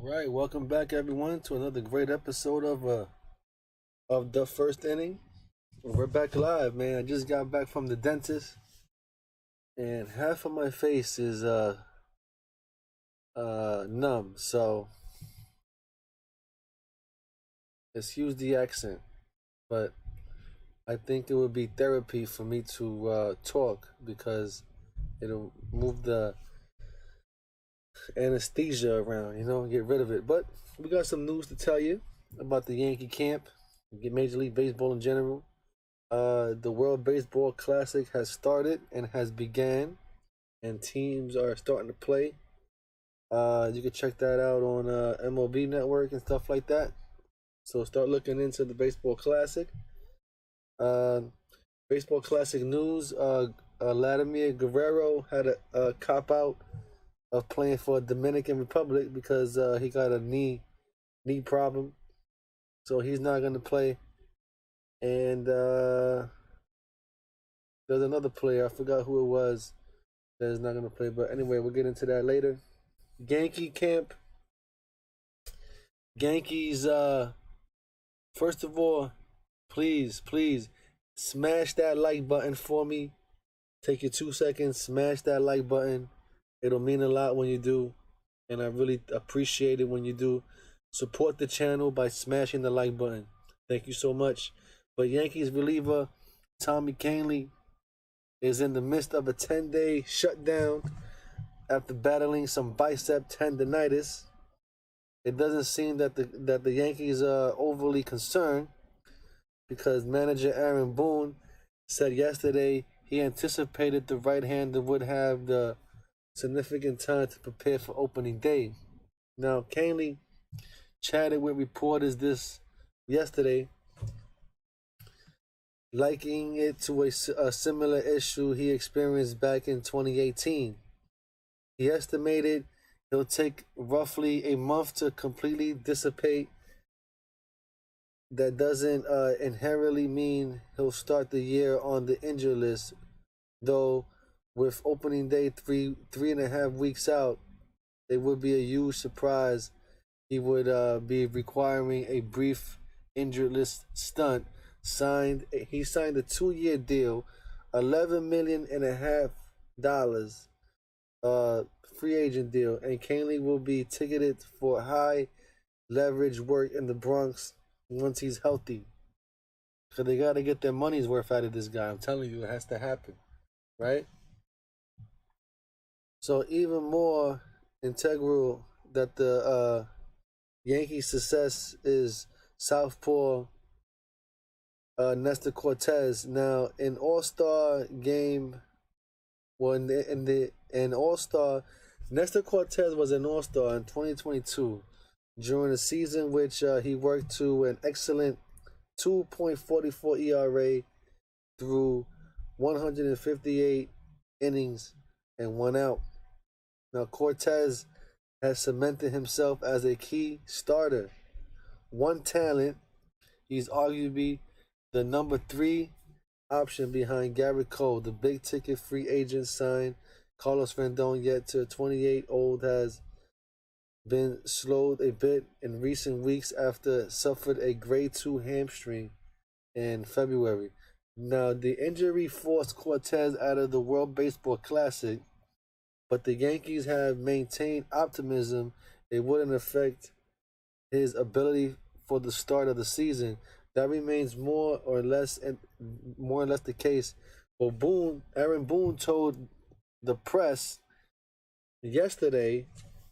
All right, welcome back everyone to another great episode of the first inning. We're back live, man. I just got back from the dentist, and half of my face is numb. So excuse the accent, but I think it would be therapy for me to talk because it'll move the anesthesia around, get rid of it. But we got some news to tell you about the Yankee camp, Major League Baseball in general. The World Baseball Classic has started and has began, and teams are starting to play. You can check that out on MLB Network and stuff like that. So start looking into the Baseball Classic. Uh, Baseball Classic news: Vladimir Guerrero had a cop out of playing for Dominican Republic because he got a knee problem, so he's not going to play. And there's another player, I forgot who it was, that is not going to play. But anyway, we'll get into that later. Yankee camp. Yankees, first of all, please smash that like button for me. Take your 2 seconds, smash that like button. It'll mean a lot when you do, and I really appreciate it when you do. Support the channel by smashing the like button. Thank you so much. But Yankees reliever Tommy Kahnle is in the midst of a 10-day shutdown after battling some bicep tendonitis. It doesn't seem that the Yankees are overly concerned because manager Aaron Boone said yesterday he anticipated the right-hander would have the significant time to prepare for opening day. Now, Kahnle chatted with reporters this yesterday, likening it to a similar issue he experienced back in 2018. He estimated it'll take roughly a month to completely dissipate. That doesn't inherently mean he'll start the year on the injured list, though with opening day three and a half weeks out, it would be a huge surprise he would be requiring a brief injured list stunt. He signed a 2-year deal, $11.5 million free agent deal, and Kahnle will be ticketed for high leverage work in the Bronx once he's healthy. So they got to get their money's worth out of this guy. I'm telling you, it has to happen, right? So even more integral that the Yankees' success is southpaw Nestor Cortez. Now in All-Star game, in All-Star, Nestor Cortez was an All-Star in 2022 during a season which he worked to an excellent 2.44 ERA through 158 innings and 1 out. Now Cortez has cemented himself as a key starter. One talent, he's arguably the number 3 option behind Garrett Cole, the big ticket free agent signed. Carlos Rendon, yet to 28-old, has been slowed a bit in recent weeks after suffered a grade 2 hamstring in February. Now, the injury forced Cortez out of the World Baseball Classic, but the Yankees have maintained optimism it wouldn't affect his ability for the start of the season. That remains more or less the case. Well, Aaron Boone told the press yesterday,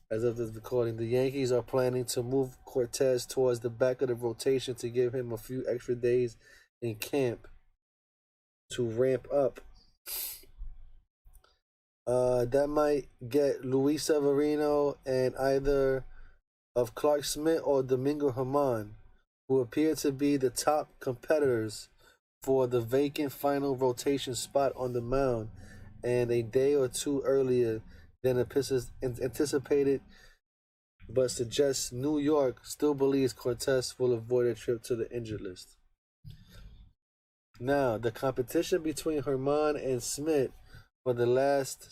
as of this recording, the Yankees are planning to move Cortez towards the back of the rotation to give him a few extra days in camp to ramp up. That might get Luis Severino and either of Clark Smith or Domingo Germán, who appear to be the top competitors for the vacant final rotation spot on the mound, and a day or two earlier than anticipated, but suggests New York still believes Cortez will avoid a trip to the injured list. Now, the competition between Germán and Smith for the last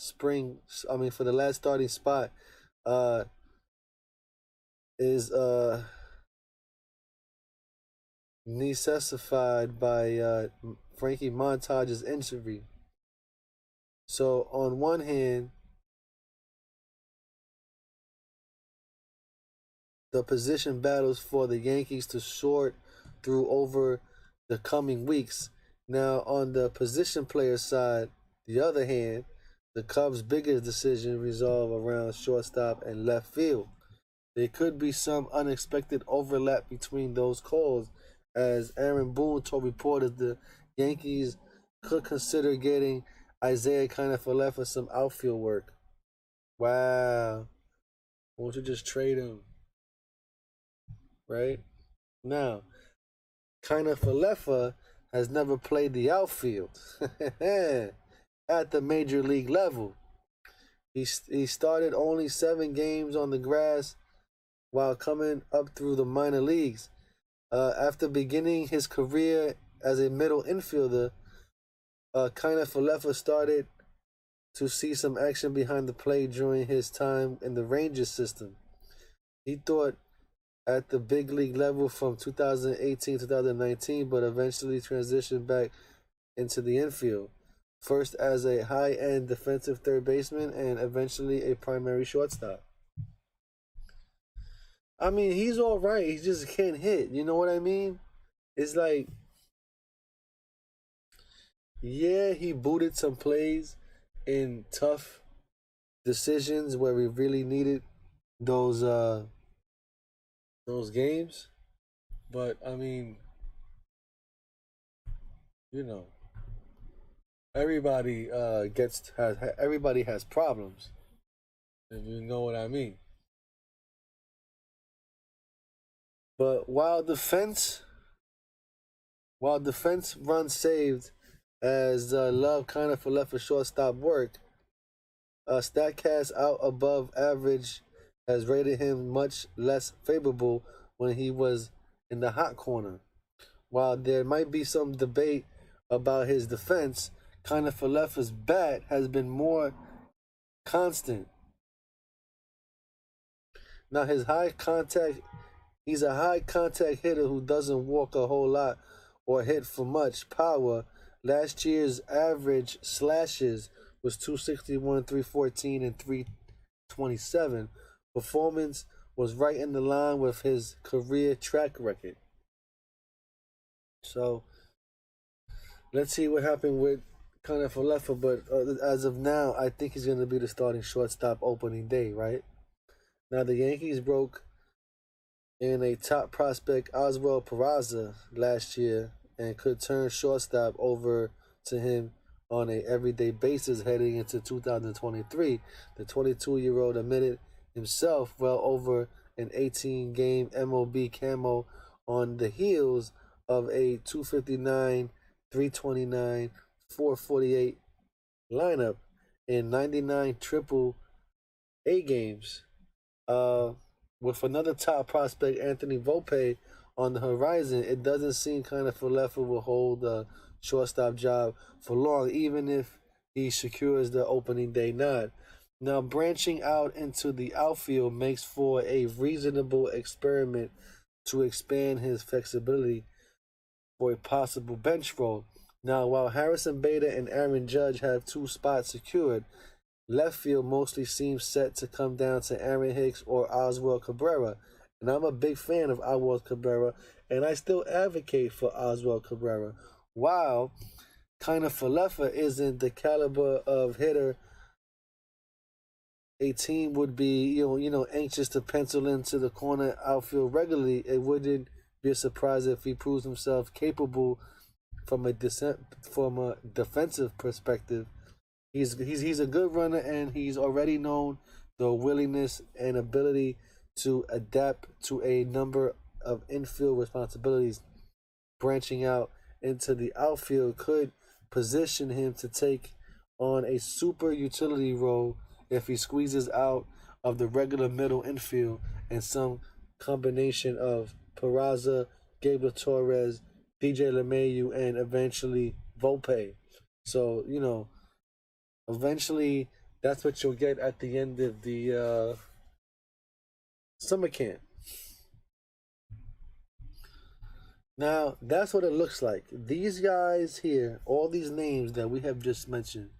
starting spot is necessified by Frankie Montage's injury. So on one hand, the position battles for the Yankees to sort through over the coming weeks. Now, on the position player side, the other hand, the Cubs' biggest decision resolve around shortstop and left field. There could be some unexpected overlap between those calls, as Aaron Boone told reporters the Yankees could consider getting Isaiah Kiner-Falefa for some outfield work. Wow. Won't you just trade him? Right? Now, Kiner-Falefa has never played the outfield at the major league level. He started only 7 games on the grass while coming up through the minor leagues. After beginning his career as a middle infielder, Kiner-Falefa started to see some action behind the plate during his time in the Rangers system. He thought at the big league level from 2018-2019, but eventually transitioned back into the infield. First as a high-end defensive third baseman and eventually a primary shortstop. I mean, he's all right. He just can't hit. You know what I mean? It's like, yeah, he booted some plays in tough decisions where we really needed those games. But I mean, you know, everybody everybody has problems. If you know what I mean. But while defense runs saved as Love Kiner-Falefa shortstop work, Statcast out above average has rated him much less favorable when he was in the hot corner. While there might be some debate about his defense, Kiner-Falefa's bat has been more constant. Now he's a high contact hitter who doesn't walk a whole lot or hit for much power. Last year's average slashes was 261, 314, and 327. Performance was right in the line with his career track record. So let's see what happened with Kiner-Falefa. But as of now, I think he's going to be the starting shortstop opening day, right? Now the Yankees broke in a top prospect Oswald Peraza last year and could turn shortstop over to him on a everyday basis heading into 2023. The 22-year-old admitted himself well over an 18-game MLB camo on the heels of a 259, 329, 448 lineup in 99 triple A games. With another top prospect, Anthony Volpe, on the horizon, it doesn't seem Kiner-Falefa will hold the shortstop job for long, even if he secures the opening day nod. Now, branching out into the outfield makes for a reasonable experiment to expand his flexibility for a possible bench role. Now, while Harrison Bader and Aaron Judge have 2 spots secured, left field mostly seems set to come down to Aaron Hicks or Oswald Cabrera. And I'm a big fan of Oswald Cabrera, and I still advocate for Oswald Cabrera. While Kiner-Falefa isn't the caliber of hitter a team would be, anxious to pencil into the corner outfield regularly, it wouldn't be a surprise if he proves himself capable from a defensive perspective. He's a good runner, and he's already known the willingness and ability to adapt to a number of infield responsibilities. Branching out into the outfield could position him to take on a super utility role if he squeezes out of the regular middle infield and some combination of Peraza, Gabriel Torres, DJ LeMahieu, and eventually Volpe. So, eventually that's what you'll get at the end of the summer camp. Now, that's what it looks like. These guys here, all these names that we have just mentioned,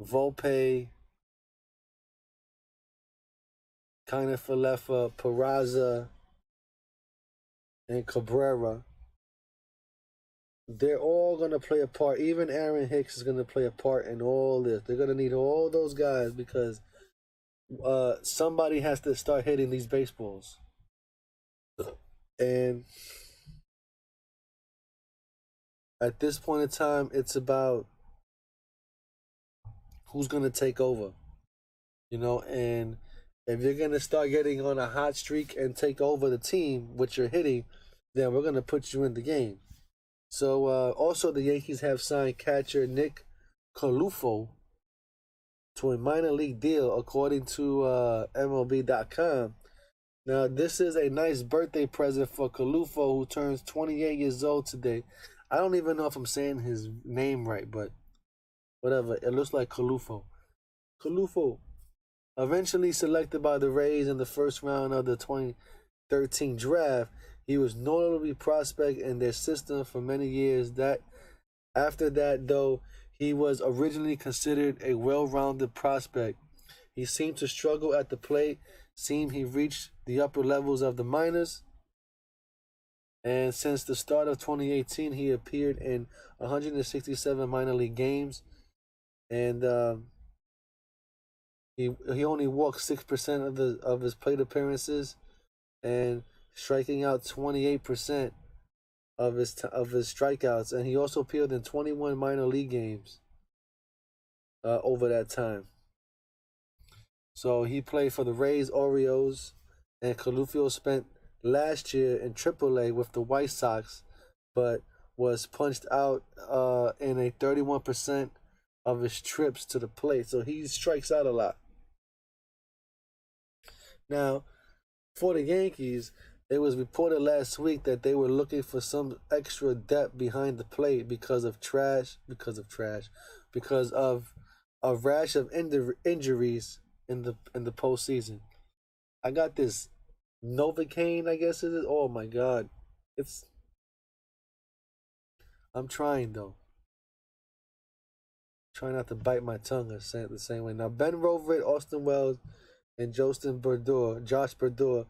Volpe, Kiner-Falefa, Peraza, and Cabrera, they're all going to play a part. Even Aaron Hicks is going to play a part in all this. They're going to need all those guys because somebody has to start hitting these baseballs. And at this point in time, it's about who's going to take over. And if you're going to start getting on a hot streak and take over the team, which you're hitting, then we're going to put you in the game. So also the Yankees have signed catcher Nick Calufo to a minor league deal, according to MLB.com. Now, this is a nice birthday present for Calufo, who turns 28 years old today. I don't even know if I'm saying his name right, but whatever. It looks like Calufo. Calufo, eventually selected by the Rays in the first round of the 2013 draft, he was notably prospect in their system for many years. After that, though, he was originally considered a well-rounded prospect. He seemed to struggle at the plate. Seemed he reached the upper levels of the minors. And since the start of 2018, he appeared in 167 minor league games, and he only walked 6% of his plate appearances, and striking out 28% of his strikeouts, and he also appeared in 21 minor league games over that time. So he played for the Rays, Orioles, and Calufio spent last year in AAA with the White Sox, but was punched out in a 31% of his trips to the plate. So he strikes out a lot. Now, for the Yankees, it was reported last week that they were looking for some extra depth behind the plate because of a rash of injuries in the postseason. I got this Novocaine, I guess it is. Oh my God, I'm trying though. Try not to bite my tongue or say it the same way. Now, Ben Rovert, Austin Wells, and Josh Berdor,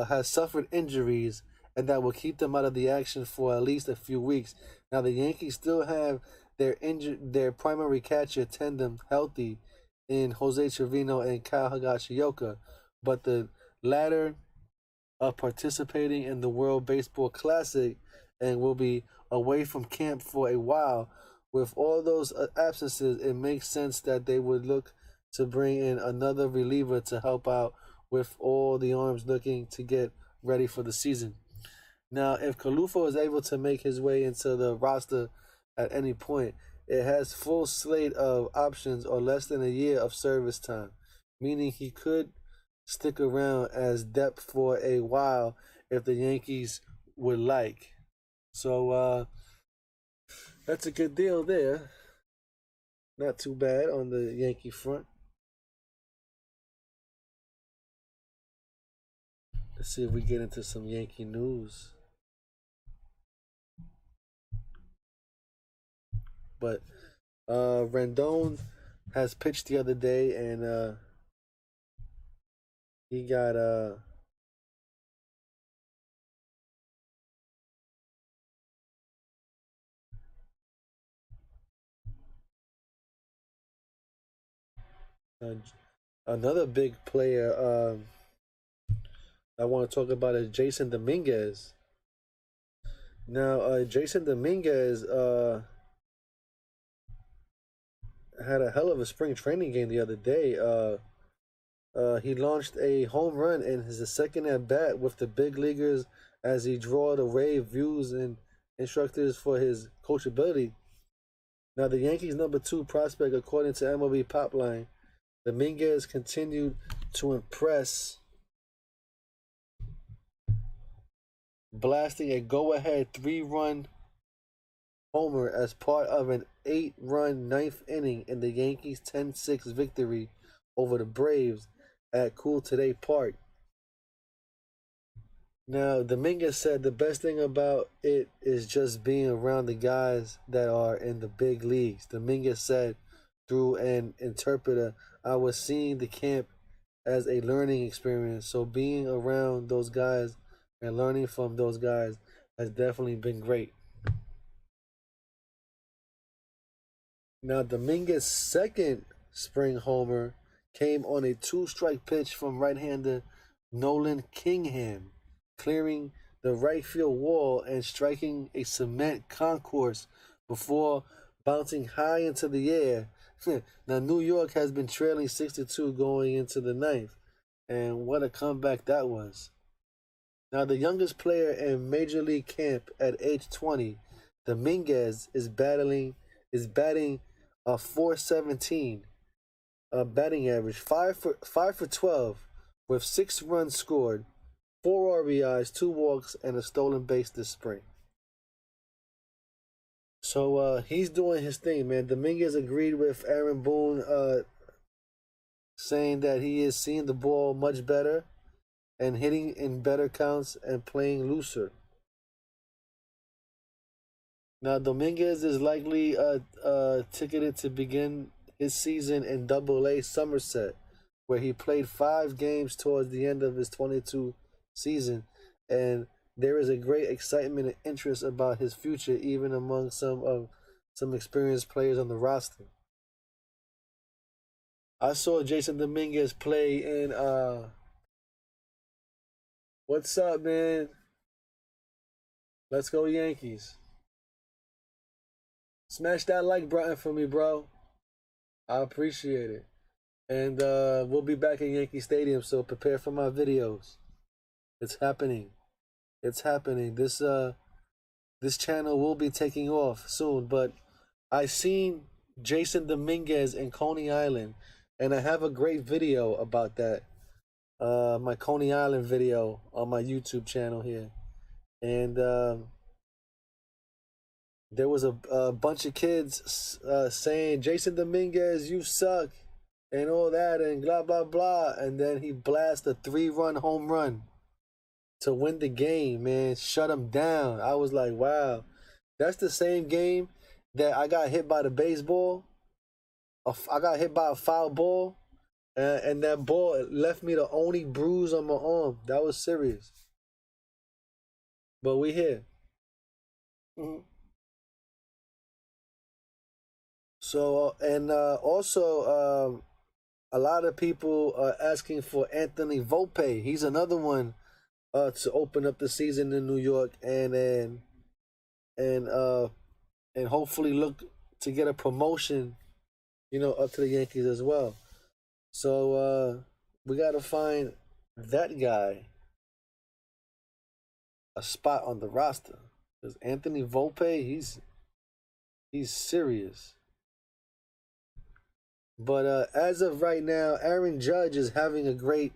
has suffered injuries, and that will keep them out of the action for at least a few weeks. Now, the Yankees still have their primary catcher tandem healthy in Jose Trevino and Kyle Higashioka, but the latter are participating in the World Baseball Classic and will be away from camp for a while. With all those absences, it makes sense that they would look to bring in another reliever to help out with all the arms looking to get ready for the season. Now, if Calufo is able to make his way into the roster at any point, it has full slate of options or less than a year of service time, meaning he could stick around as depth for a while if the Yankees would like. So that's a good deal there. Not too bad on the Yankee front. Let's see if we get into some Yankee news. But Rendon has pitched the other day, and he got another big player I want to talk about is Jason Dominguez. Now, Jason Dominguez had a hell of a spring training game the other day. He launched a home run in his second at bat with the big leaguers as he drew the rave views and instructors for his coachability. Now, the Yankees' number 2 prospect, according to MLB Popline, Dominguez continued to impress, blasting a go-ahead 3-run homer as part of an 8-run ninth inning in the Yankees' 10-6 victory over the Braves at Cool Today Park. Now, Dominguez said the best thing about it is just being around the guys that are in the big leagues. Dominguez said through an interpreter, I was seeing the camp as a learning experience. So being around those guys and learning from those guys has definitely been great. Now, Dominguez's second spring homer came on a two-strike pitch from right-hander Nolan Kingham, clearing the right field wall and striking a cement concourse before bouncing high into the air. Now, New York has been trailing 6-2 going into the ninth, and what a comeback that was. Now, the youngest player in Major League camp at age 20, Dominguez is batting a 417 batting average, 5 for 12, with 6 runs scored, 4 RBIs, 2 walks, and a stolen base this spring. So he's doing his thing, man. Dominguez agreed with Aaron Boone, saying that he is seeing the ball much better and hitting in better counts and playing looser. Now, Dominguez is likely ticketed to begin his season in Double-A Somerset, where he played 5 games towards the end of his 22 season, and there is a great excitement and interest about his future, even among some experienced players on the roster. I saw Jason Dominguez play in what's up, man? Let's go Yankees. Smash that like button for me, bro. I appreciate it. And we'll be back in Yankee Stadium, so prepare for my videos. It's happening. It's happening. This channel will be taking off soon, but I seen Jason Dominguez in Coney Island, and I have a great video about that. My Coney Island video on my YouTube channel here. And there was a bunch of kids saying, Jason Dominguez, you suck, and all that, and blah, blah, blah. And then he blasted a 3-run home run to win the game, man. Shut him down. I was like, wow. That's the same game that I got hit by the baseball. I got hit by a foul ball, and that ball left me the only bruise on my arm. That was serious. But we here. Mm-hmm. So, and also, a lot of people are asking for Anthony Volpe. He's another one to open up the season in New York and hopefully look to get a promotion, up to the Yankees as well. So we got to find that guy a spot on the roster, because Anthony Volpe, he's serious. But as of right now, Aaron Judge is having a great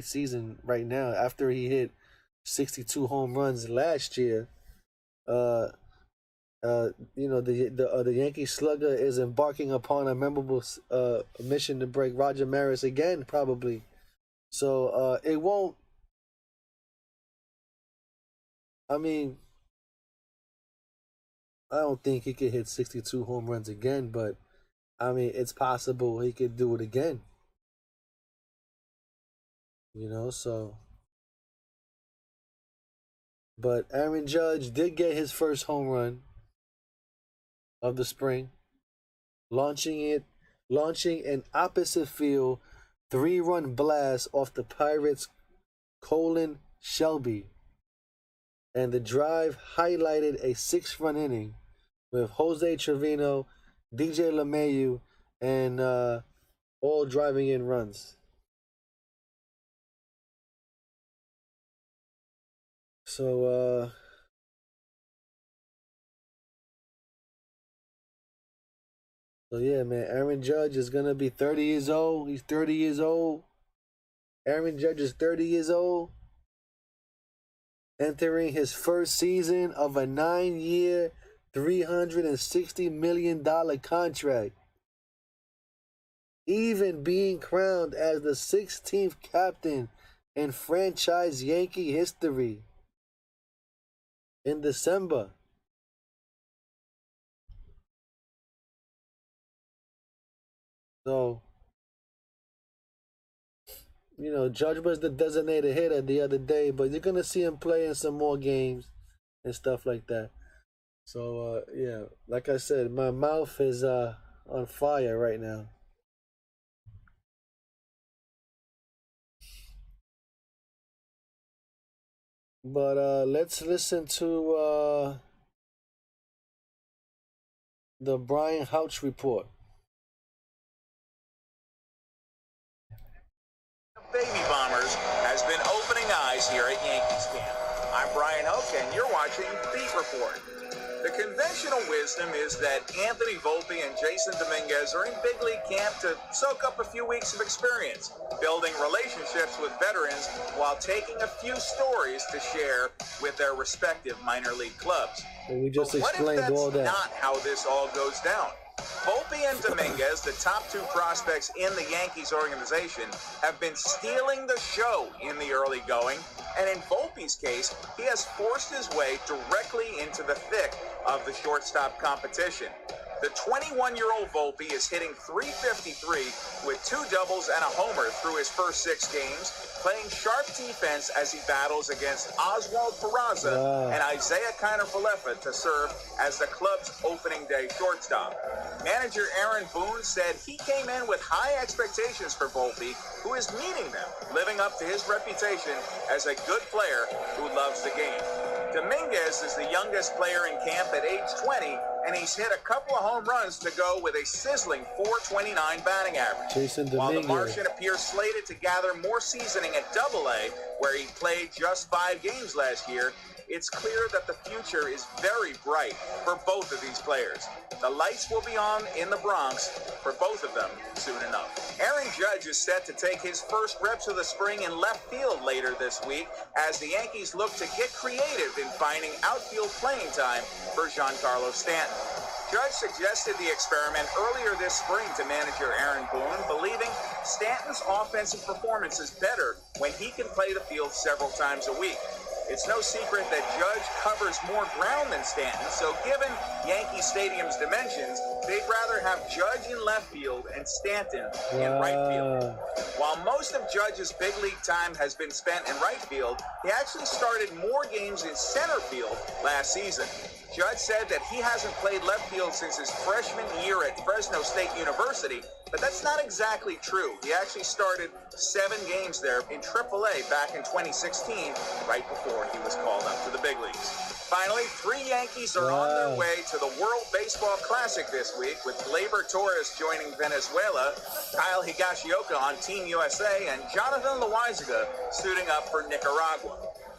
season right now after he hit 62 home runs last year. The Yankee slugger is embarking upon a memorable mission to break Roger Maris again, probably. So it won't. I mean, I don't think he could hit 62 home runs again, but I mean, it's possible he could do it again. So. But Aaron Judge did get his first home run of the spring, launching an opposite field 3-run blast off the Pirates' Colin Shelby. And the drive highlighted a 6-run inning with Jose Trevino, DJ LeMahieu, and all driving in runs. So yeah, man, Aaron Judge is gonna be 30 years old. He's 30 years old. Aaron Judge is 30 years old, entering his first season of a 9-year, $360 million contract. Even being crowned as the 16th captain in franchise Yankee history in December. So, Judge was the designated hitter the other day, but you're gonna see him play in some more games and stuff like that. So, yeah, like I said, my mouth is on fire right now. But let's listen to the Brian Houch report. Baby Bombers has been opening eyes here at Yankees camp. I'm Brian Hoke, and you're watching Beat Report. The conventional wisdom is that Anthony Volpe and Jason Dominguez are in big league camp to soak up a few weeks of experience, building relationships with veterans while taking a few stories to share with their respective minor league clubs. And we just but what if explained that's all that. not how this all goes down? Volpe and Dominguez, the top two prospects in the Yankees organization, have been stealing the show in the early going, and in Volpe's case, he has forced his way directly into the thick of the shortstop competition. The 21-year-old Volpe is hitting .353 with 2 doubles and a homer through his first 6 games, playing sharp defense as he battles against Oswald Peraza and Isaiah Kiner-Falefa to serve as the club's opening day shortstop. Manager Aaron Boone said he came in with high expectations for Volpe, who is meeting them, living up to his reputation as a good player who loves the game. Dominguez is the youngest player in camp at age 20, and he's hit a couple of home runs to go with a sizzling .429 batting average. While the Martian appears slated to gather more seasoning at AA, where he played just 5 games last year, it's clear that the future is very bright for both of these players. The lights will be on in the Bronx for both of them soon enough. Aaron Judge is set to take his first reps of the spring in left field later this week as the Yankees look to get creative in finding outfield playing time for Giancarlo Stanton. Judge suggested the experiment earlier this spring to manager Aaron Boone, believing Stanton's offensive performance is better when he can play the field several times a week. It's no secret that Judge covers more ground than Stanton, so given Yankee Stadium's dimensions, they'd rather have Judge in left field and Stanton in right field. While most of Judge's big league time has been spent in right field, he actually started more games in center field last season. Judge said that he hasn't played left field since his freshman year at Fresno State University, but that's not exactly true. He actually started 7 games there in AAA back in 2016, right before he was called up to the big leagues. Finally, 3 Yankees are on their way to the World Baseball Classic this week, with Gleyber Torres joining Venezuela, Kyle Higashioka on Team USA, and Jonathan Loaizaga suiting up for Nicaragua.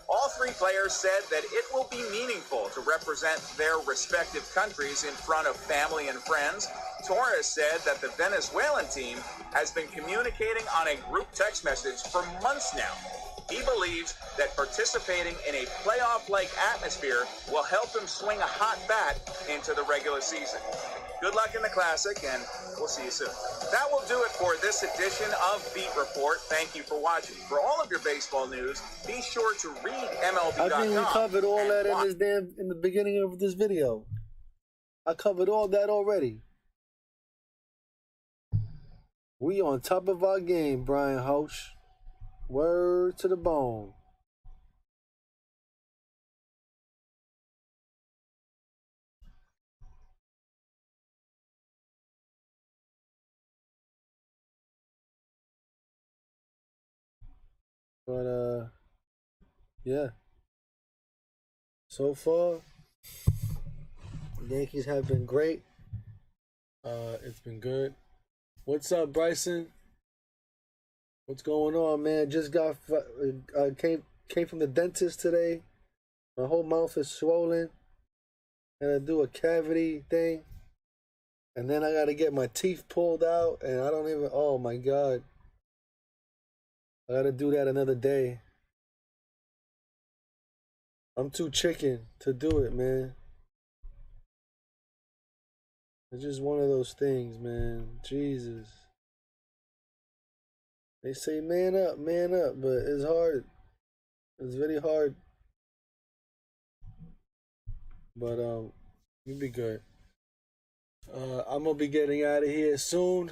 All 3 players said that it will be meaningful to represent their respective countries in front of family and friends. Torres said that the Venezuelan team has been communicating on a group text message for months now. He believes that participating in a playoff-like atmosphere will help him swing a hot bat into the regular season. Good luck in the Classic, and we'll see you soon. That will do it for this edition of Beat Report. Thank you for watching. For all of your baseball news, be sure to read MLB.com. I think we covered all that in the beginning of this video. I covered all that already. We on top of our game, Brian Houch. Word to the bone. But yeah. So far, the Yankees have been great. It's been good. What's up, Bryson? What's going on, man? Just got came from the dentist today. My whole mouth is swollen. Gotta do a cavity thing, and then I gotta get my teeth pulled out, and I don't even. Oh my god! I gotta do that another day. I'm too chicken to do it, man. It's just one of those things, man. Jesus. They say man up, but it's hard. It's very hard. But you'll be good. I'm gonna be getting out of here soon.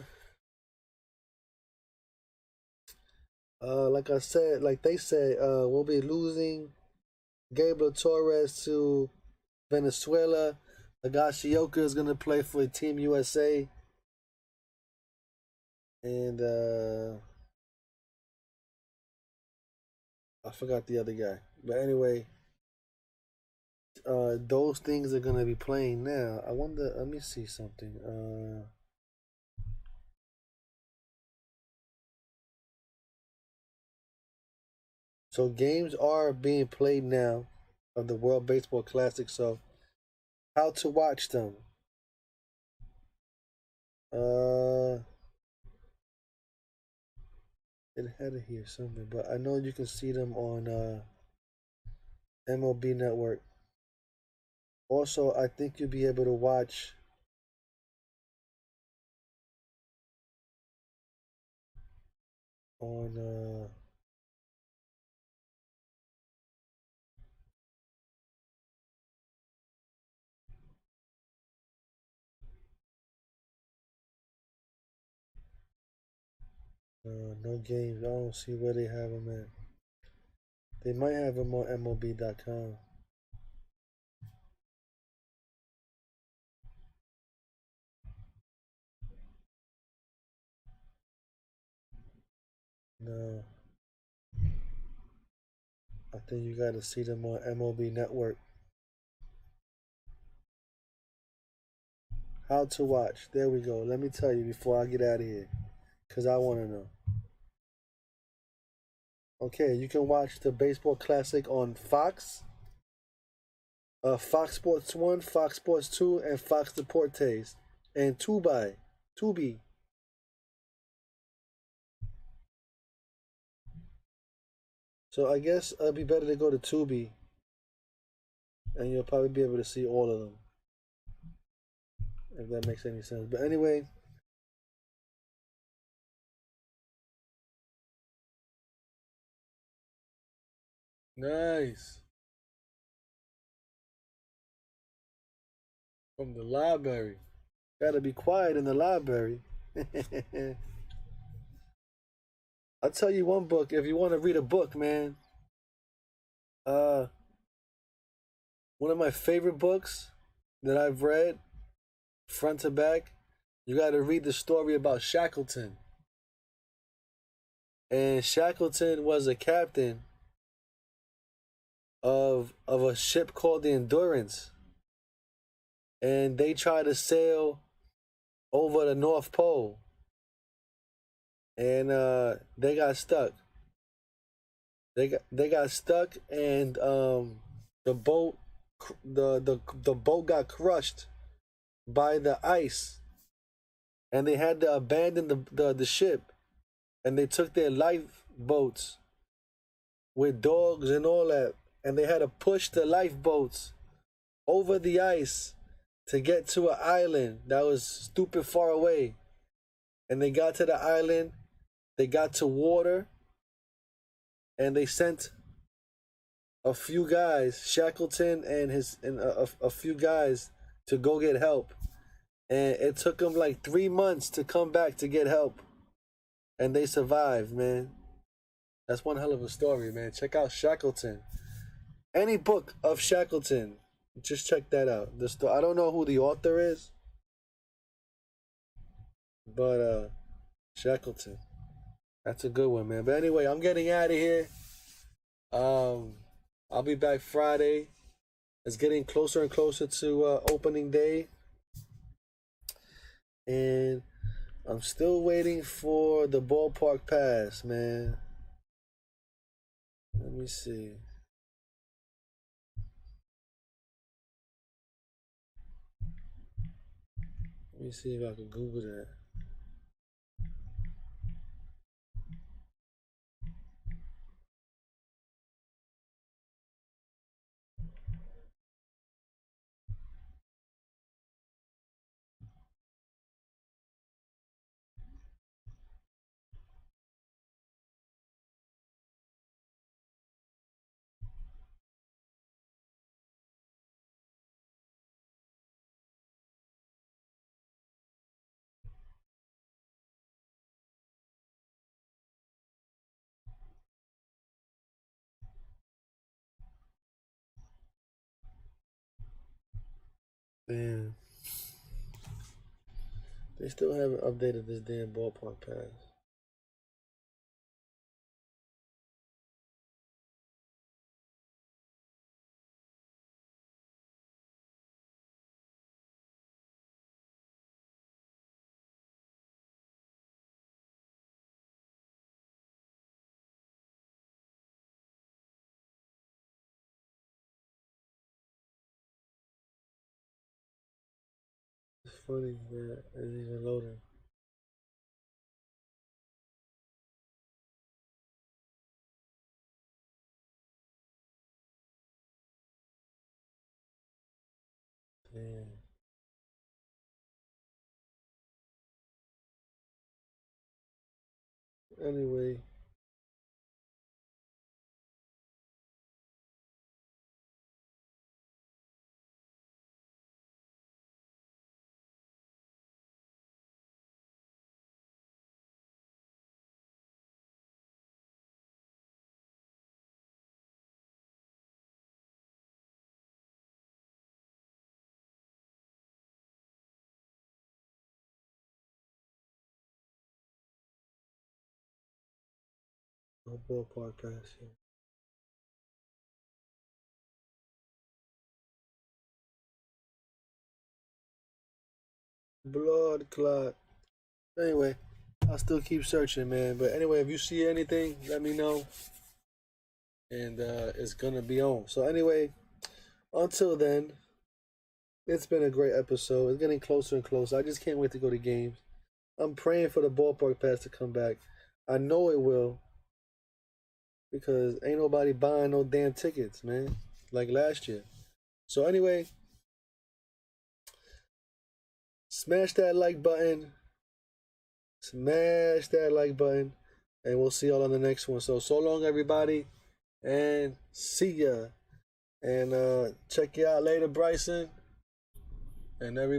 Like I said, like they said, we'll be losing Gabriel Torres to Venezuela. Higashioka is gonna play for Team USA, and I forgot the other guy. But anyway, those things are gonna be playing now. I wonder. Let me see something. So games are being played now of the World Baseball Classic. So how to watch them? Uh, it had it here somewhere, but I know you can see them on MLB Network. Also, I think you'll be able to watch on no games. I don't see where they have them at. They might have them on MLB.com. No, I think you got to see them on MLB Network. How to watch. There we go. Let me tell you before I get out of here, because I want to know. Okay, you can watch the Baseball Classic on Fox, Fox Sports 1, Fox Sports 2, and Fox Deportes, and Tubi. So I guess it'd be better to go to Tubi, and you'll probably be able to see all of them, if that makes any sense. But anyway, nice. From the library. Gotta be quiet in the library. I'll tell you one book if you want to read a book, man. Uh, one of my favorite books that I've read, front to back. You got to read the story about Shackleton. And Shackleton was a captain of a ship called the Endurance, and they tried to sail over the North Pole, and they got stuck. They got stuck, and the boat the boat got crushed by the ice, and they had to abandon the ship, and they took their lifeboats with dogs and all that, and they had to push the lifeboats over the ice to get to an island that was stupid far away. And they got to the island, they got to water, and they sent a few guys, Shackleton and a few guys, to go get help. And it took them like 3 months to come back to get help, and they survived, man. That's one hell of a story, man. Check out Shackleton. Any book of Shackleton, just check that out. I don't know who the author is, but Shackleton. That's a good one, man. But anyway, I'm getting out of here. Um, I'll be back Friday. It's getting closer and closer to opening day, and I'm still waiting for the ballpark pass, man. Let me see. Let me see if I can Google that. Man, they still haven't updated this damn ballpark pass. It's funny that it's even loading. Damn. Anyway, no ballpark pass here. Blood clot. Anyway, I'll still keep searching, man. But anyway, if you see anything, let me know. And it's gonna be on. So anyway, until then, it's been a great episode. It's getting closer and closer. I just can't wait to go to games. I'm praying for the ballpark pass to come back. I know it will. Because ain't nobody buying no damn tickets, man. Like last year. So anyway, smash that like button. Smash that like button. And we'll see y'all on the next one. So long, everybody. And see ya. And check you out later, Bryson. And everybody.